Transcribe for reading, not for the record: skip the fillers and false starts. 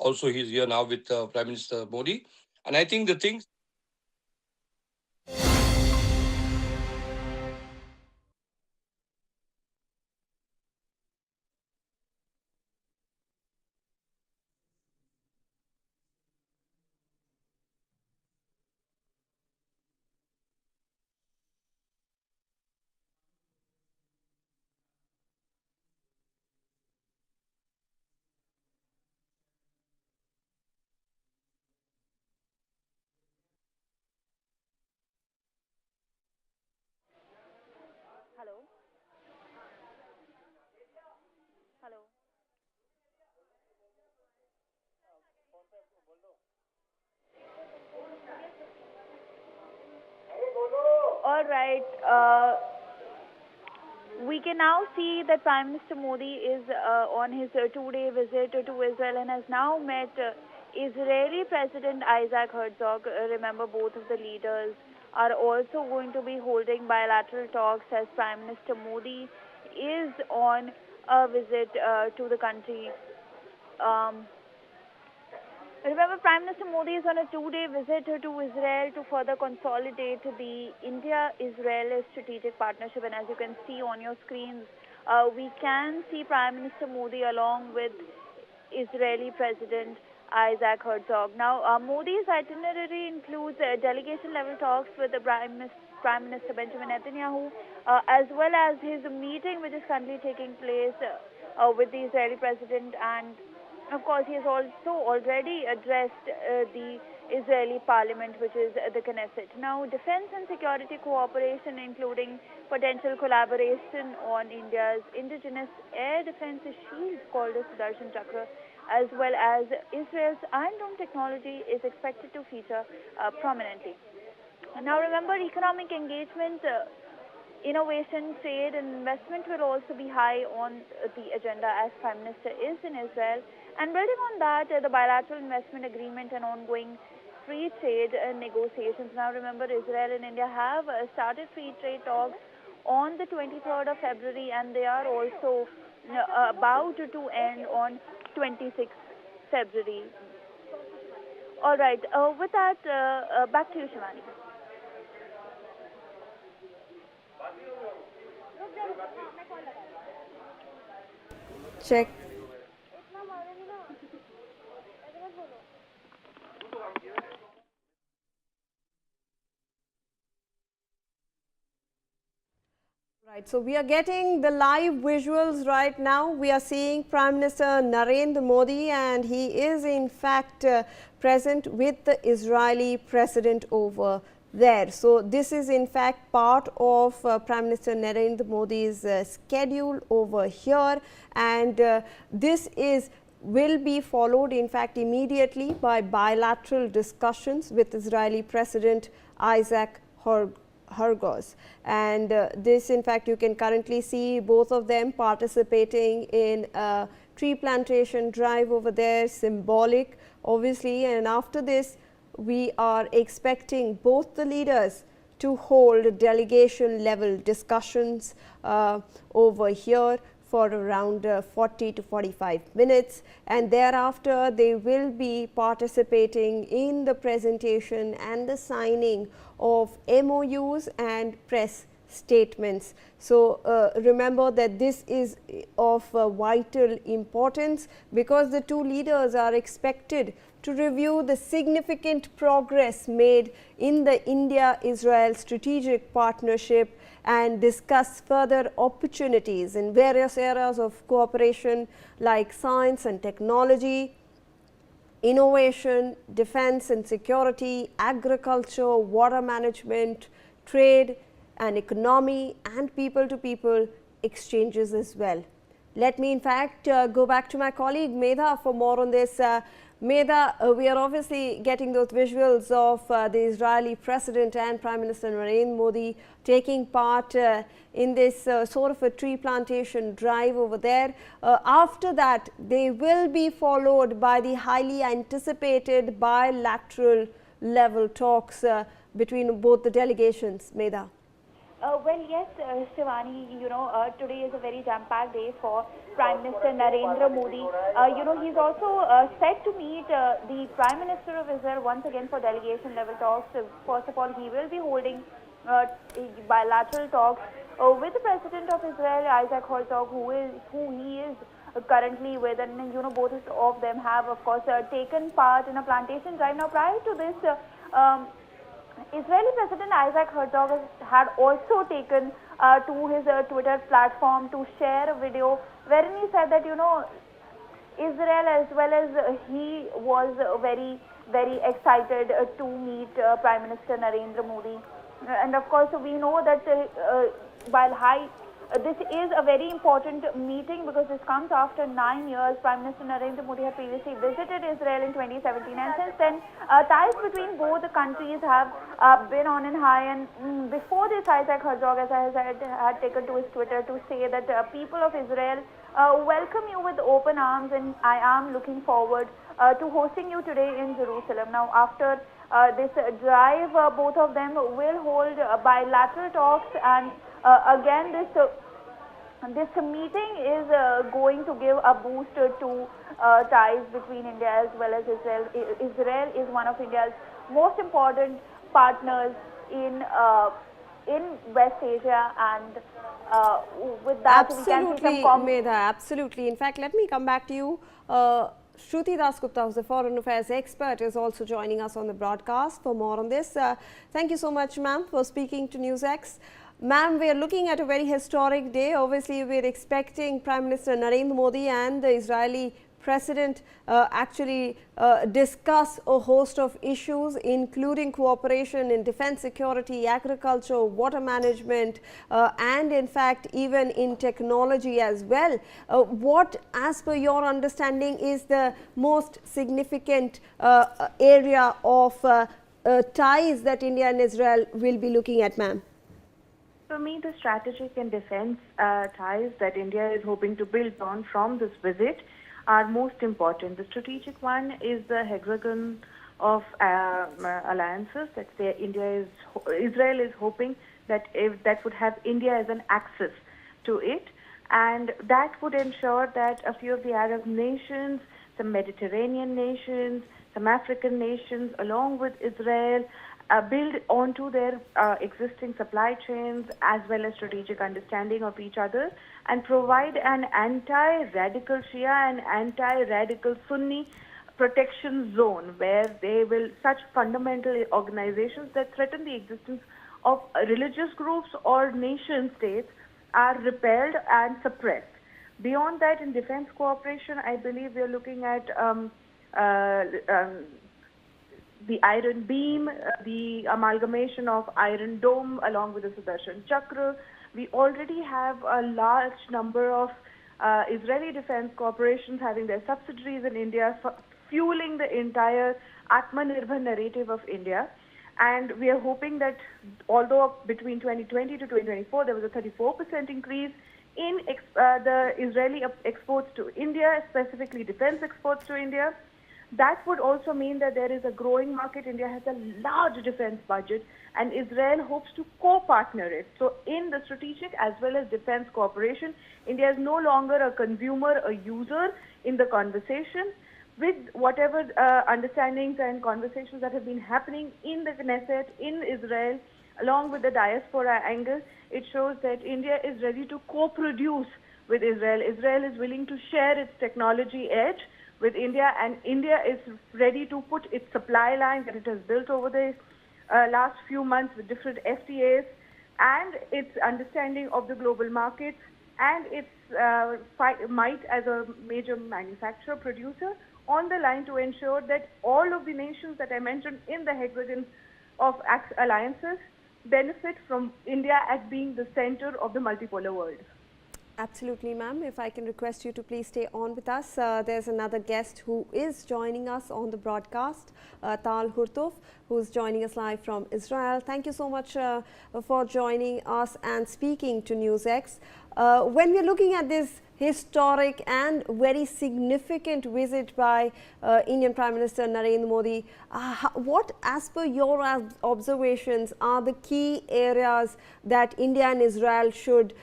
also he's here now with Prime Minister Modi. And I think the things Hello. Hello. All right. We can now see that Prime Minister Modi is on his 2-day visit to Israel and has now met Israeli President Isaac Herzog. Remember, both of the leaders are also going to be holding bilateral talks as Prime Minister Modi is on a visit to the country. Um, Remember, Prime Minister Modi is on a 2-day visit to Israel to further consolidate the India-Israel strategic partnership. And as you can see on your screens, we can see Prime Minister Modi along with Israeli President Isaac Herzog. Now, Modi's itinerary includes delegation-level talks with the Prime Minister Benjamin Netanyahu, as well as his meeting which is currently taking place with the Israeli President, and of course, he has also already addressed the Israeli parliament, which is the Knesset. Now, defense and security cooperation, including potential collaboration on India's indigenous air defense shield called as Sudarshan Chakra, as well as Israel's Iron Dome technology, is expected to feature prominently. Now, remember, economic engagement, innovation, trade, and investment will also be high on the agenda as Prime Minister is in Israel. And building on that, the bilateral investment agreement and ongoing free trade negotiations. Now, remember, Israel and India have started free trade talks on the 23rd of February, and they are also about to end on 26th February. All right. With that, back to you, Shivani. Check. Right, so we are getting the live visuals right now. We are seeing Prime Minister Narendra Modi, and he is in fact present with the Israeli president over there. So this is in fact part of Prime Minister Narendra Modi's schedule over here, and this will be followed in fact immediately by bilateral discussions with Israeli President Isaac Herzog. And this in fact you can currently see both of them participating in a tree plantation drive over there, symbolic obviously, and after this we are expecting both the leaders to hold delegation level discussions over here for around 40 to 45 minutes, and thereafter they will be participating in the presentation and the signing of MOUs and press statements. So remember that this is of vital importance because the two leaders are expected to review the significant progress made in the India-Israel strategic partnership and discuss further opportunities in various areas of cooperation like science and technology, innovation, defense and security, agriculture, water management, trade and economy, and people-to-people exchanges as well. Let me in fact go back to my colleague Medha for more on this. Medha, we are obviously getting those visuals of the Israeli President and Prime Minister Narendra Modi taking part in this sort of a tree plantation drive over there. After that, they will be followed by the highly anticipated bilateral level talks between both the delegations. Medha. Well, yes, Shivani, today is a very jam-packed day for Prime Minister Narendra Modi. He's also set to meet the Prime Minister of Israel once again for delegation-level talks. First of all, he will be holding bilateral talks with the President of Israel, Isaac Herzog, who he is currently with, and both of them have, of course, taken part in a plantation drive. Now, prior to this, Israeli President Isaac Herzog had also taken to his Twitter platform to share a video wherein he said that Israel as well as he was very very excited to meet Prime Minister Narendra Modi, and of course we know that while this is a very important meeting because this comes after 9 years. Prime Minister Narendra Modi had previously visited Israel in 2017, and since then ties between both the countries have been on and high. And before this, Isaac Herzog, as I said, had taken to his Twitter to say that people of Israel welcome you with open arms, and I am looking forward to hosting you today in Jerusalem. Now, after this drive, both of them will hold bilateral talks, and again, this meeting is going to give a boost to ties between India as well as Israel. Israel is one of India's most important partners in West Asia, and with that we can see some Medha, absolutely. In fact, let me come back to you. Shruti Dasgupta, who's the foreign affairs expert, is also joining us on the broadcast for more on this. Thank you so much, ma'am, for speaking to Newsx. Ma'am, we are looking at a very historic day. Obviously, we are expecting Prime Minister Narendra Modi and the Israeli President actually discuss a host of issues, including cooperation in defense, security, agriculture, water management, and in fact, even in technology as well. What, as per your understanding, is the most significant area of ties that India and Israel will be looking at, ma'am? For me, the strategic and defense ties that India is hoping to build on from this visit are most important. The strategic one is the hexagon of alliances that Israel is hoping that that would have India as an axis to it, and that would ensure that a few of the Arab nations, some Mediterranean nations, some African nations, along with Israel, build onto their existing supply chains as well as strategic understanding of each other, and provide an anti-radical Shia and anti-radical Sunni protection zone where such fundamental organizations that threaten the existence of religious groups or nation states are repelled and suppressed. Beyond that, in defense cooperation, I believe we are looking at the Iron Beam, the amalgamation of Iron Dome along with the Sudarshan Chakra. We already have a large number of Israeli defense corporations having their subsidiaries in India, fueling the entire Atmanirbhar narrative of India. And we are hoping that although between 2020 to 2024 there was a 34% increase in the Israeli exports to India, specifically defense exports to India, that would also mean that there is a growing market. India has a large defense budget, and Israel hopes to co-partner it. So in the strategic as well as defense cooperation, India is no longer a consumer, a user in the conversation. With whatever understandings and conversations that have been happening in the Knesset, in Israel, along with the diaspora angle, it shows that India is ready to co-produce with Israel. Israel is willing to share its technology edge with India, and India is ready to put its supply lines that it has built over the last few months with different FTAs and its understanding of the global markets and its might as a major manufacturer, producer, on the line to ensure that all of the nations that I mentioned in the hexagon of alliances benefit from India as being the center of the multipolar world. Absolutely, ma'am. If I can request you to please stay on with us. There's another guest who is joining us on the broadcast, Tal Hurtov, who is joining us live from Israel. Thank you so much for joining us and speaking to Newsx. When we're looking at this historic and very significant visit by Indian Prime Minister Narendra Modi. What, as per your observations, are the key areas that India and Israel should,